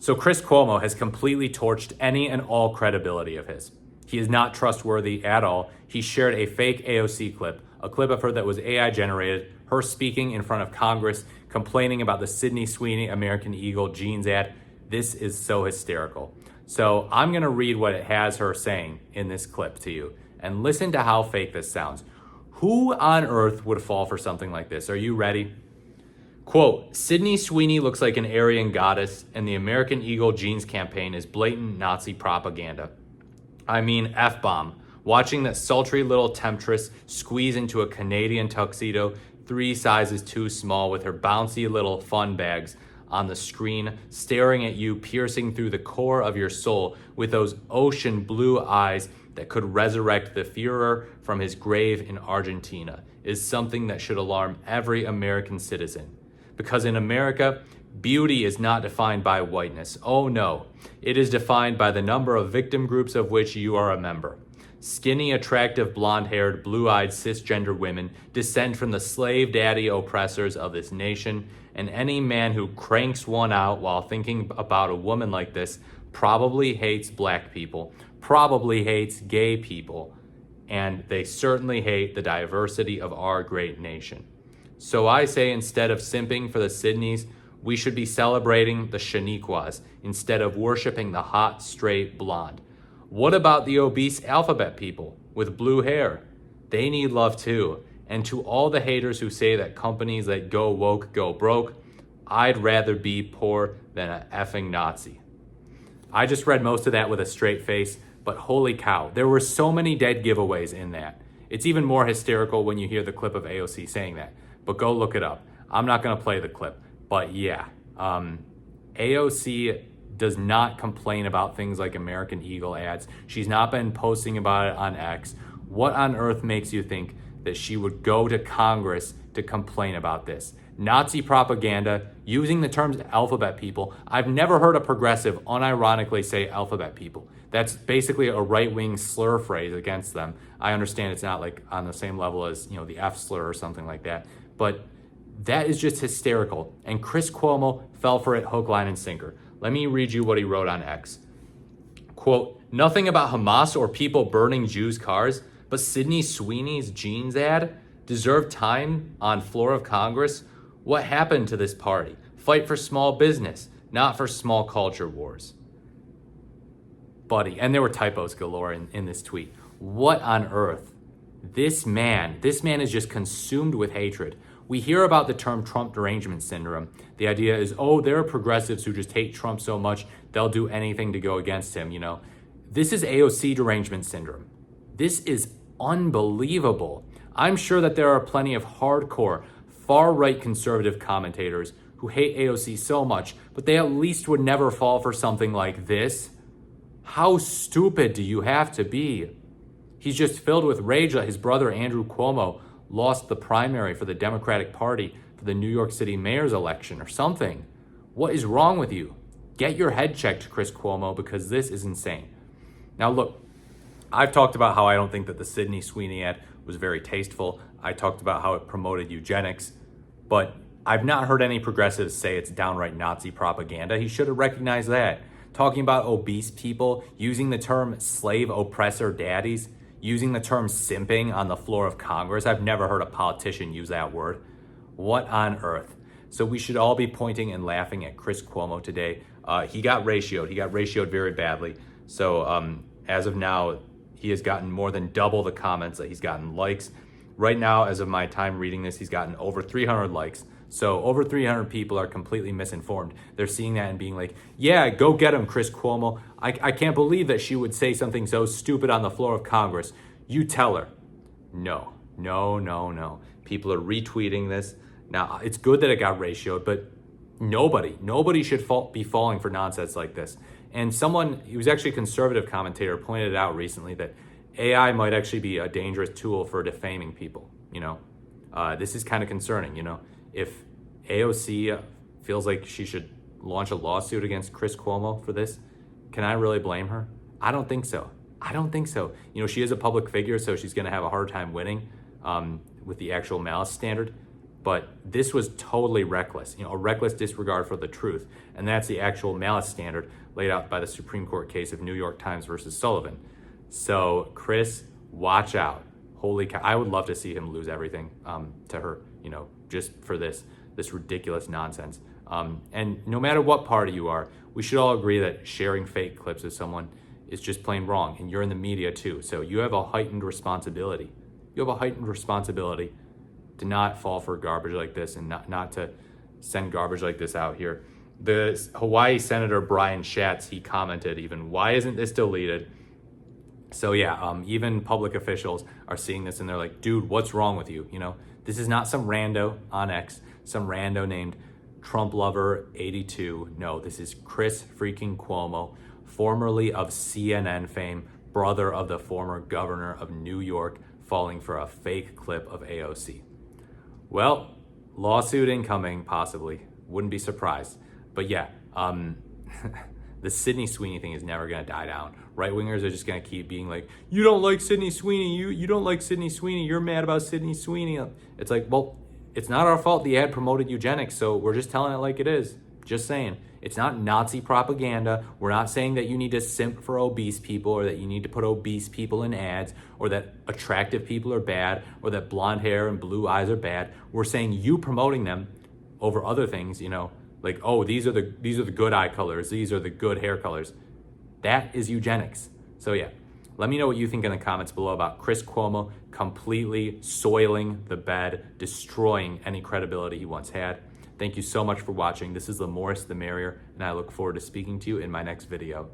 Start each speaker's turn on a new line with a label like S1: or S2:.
S1: So Chris Cuomo has completely torched any and all credibility of his. He is not trustworthy at all. He shared a fake AOC clip, a clip of her that was AI generated, her speaking in front of Congress, complaining about the Sydney Sweeney American Eagle jeans ad. This is so hysterical. So I'm going to read what it has her saying in this clip to you, and listen to how fake this sounds. Who on earth would fall for something like this? Are you ready? Quote, Sydney Sweeney looks like an Aryan goddess, and the American Eagle jeans campaign is blatant Nazi propaganda. I mean, F-bomb. Watching that sultry little temptress squeeze into a Canadian tuxedo 3 sizes too small with her bouncy little fun bags on the screen, staring at you, piercing through the core of your soul with those ocean blue eyes that could resurrect the Führer from his grave in Argentina, is something that should alarm every American citizen. Because in America, beauty is not defined by whiteness. Oh no, it is defined by the number of victim groups of which you are a member. Skinny, attractive, blonde-haired, blue-eyed, cisgender women descend from the slave daddy oppressors of this nation, and any man who cranks one out while thinking about a woman like this probably hates black people, probably hates gay people, and they certainly hate the diversity of our great nation. So I say, instead of simping for the Sydneys, we should be celebrating the Shaniquas instead of worshiping the hot, straight blonde. What about the obese alphabet people with blue hair? They need love too. And to all the haters who say that companies that go woke go broke, I'd rather be poor than a effing Nazi. I just read most of that with a straight face, but holy cow, there were so many dead giveaways in that. It's even more hysterical when you hear the clip of AOC saying that. But go look it up. I'm not going to play the clip. But yeah, AOC does not complain about things like American Eagle ads. She's not been posting about it on X. What on earth makes you think that she would go to Congress to complain about this? Nazi propaganda, using the terms alphabet people. I've never heard a progressive unironically say alphabet people. That's basically a right-wing slur phrase against them. I understand it's not like on the same level as, the F slur or something like that. But that is just hysterical. And Chris Cuomo fell for it hook, line, and sinker. Let me read you what he wrote on X. Quote, nothing about Hamas or people burning Jews' cars, but Sydney Sweeney's jeans ad deserved time on floor of Congress? What happened to this party? Fight for small business, not for small culture wars. Buddy, and there were typos galore in this tweet. What on earth? This man is just consumed with hatred. We hear about the term Trump derangement syndrome. The idea is, there are progressives who just hate Trump so much, they'll do anything to go against him, This is AOC derangement syndrome. This is unbelievable. I'm sure that there are plenty of hardcore, far-right conservative commentators who hate AOC so much, but they at least would never fall for something like this. How stupid do you have to be? He's just filled with rage that his brother Andrew Cuomo lost the primary for the Democratic Party for the New York City mayor's election or something. What is wrong with you? Get your head checked, Chris Cuomo, because this is insane. Now look, I've talked about how I don't think that the Sydney Sweeney ad was very tasteful. I talked about how it promoted eugenics, but I've not heard any progressives say it's downright Nazi propaganda. He should have recognized that. Talking about obese people, using the term slave oppressor daddies, using the term simping on the floor of Congress. I've never heard a politician use that word. What on earth? So we should all be pointing and laughing at Chris Cuomo today. He got ratioed. He got ratioed very badly. So as of now, he has gotten more than double the comments that he's gotten likes. Right now, as of my time reading this, he's gotten over 300 likes. So over 300 people are completely misinformed. They're seeing that and being like, yeah, go get him, Chris Cuomo. I can't believe that she would say something so stupid on the floor of Congress. You tell her. No. People are retweeting this. Now, it's good that it got ratioed, but nobody should be falling for nonsense like this. And he was actually a conservative commentator, pointed out recently that AI might actually be a dangerous tool for defaming people. This is kind of concerning, If AOC feels like she should launch a lawsuit against Chris Cuomo for this, can I really blame her? I don't think so. She is a public figure, so she's going to have a hard time winning with the actual malice standard. But this was totally reckless, a reckless disregard for the truth. And that's the actual malice standard laid out by the Supreme Court case of New York Times versus Sullivan. So Chris, watch out. Holy cow. I would love to see him lose everything to her, just for this ridiculous nonsense. And no matter what party you are, we should all agree that sharing fake clips of someone is just plain wrong. And you're in the media too. So you have a heightened responsibility. To not fall for garbage like this and not to send garbage like this out here. The Hawaii Senator Brian Schatz, he commented even, why isn't this deleted? So yeah, even public officials are seeing this and they're like, dude, what's wrong with you? This is not some rando on X, some rando named Trump Lover 82. No, this is Chris freaking Cuomo, formerly of CNN fame, brother of the former governor of New York, falling for a fake clip of AOC. Well, lawsuit incoming, possibly. Wouldn't be surprised. But yeah, the Sydney Sweeney thing is never going to die down. Right-wingers are just going to keep being like, you don't like Sydney Sweeney, you don't like Sydney Sweeney, you're mad about Sydney Sweeney. It's like, well, it's not our fault the ad promoted eugenics, so we're just telling it like it is. Just saying. It's not Nazi propaganda. We're not saying that you need to simp for obese people or that you need to put obese people in ads or that attractive people are bad or that blonde hair and blue eyes are bad. We're saying you promoting them over other things, like, oh, these are the good eye colors. These are the good hair colors. That is eugenics. So yeah, let me know what you think in the comments below about Chris Cuomo completely soiling the bed, destroying any credibility he once had. Thank you so much for watching. This is the Morris the Merrier, and I look forward to speaking to you in my next video.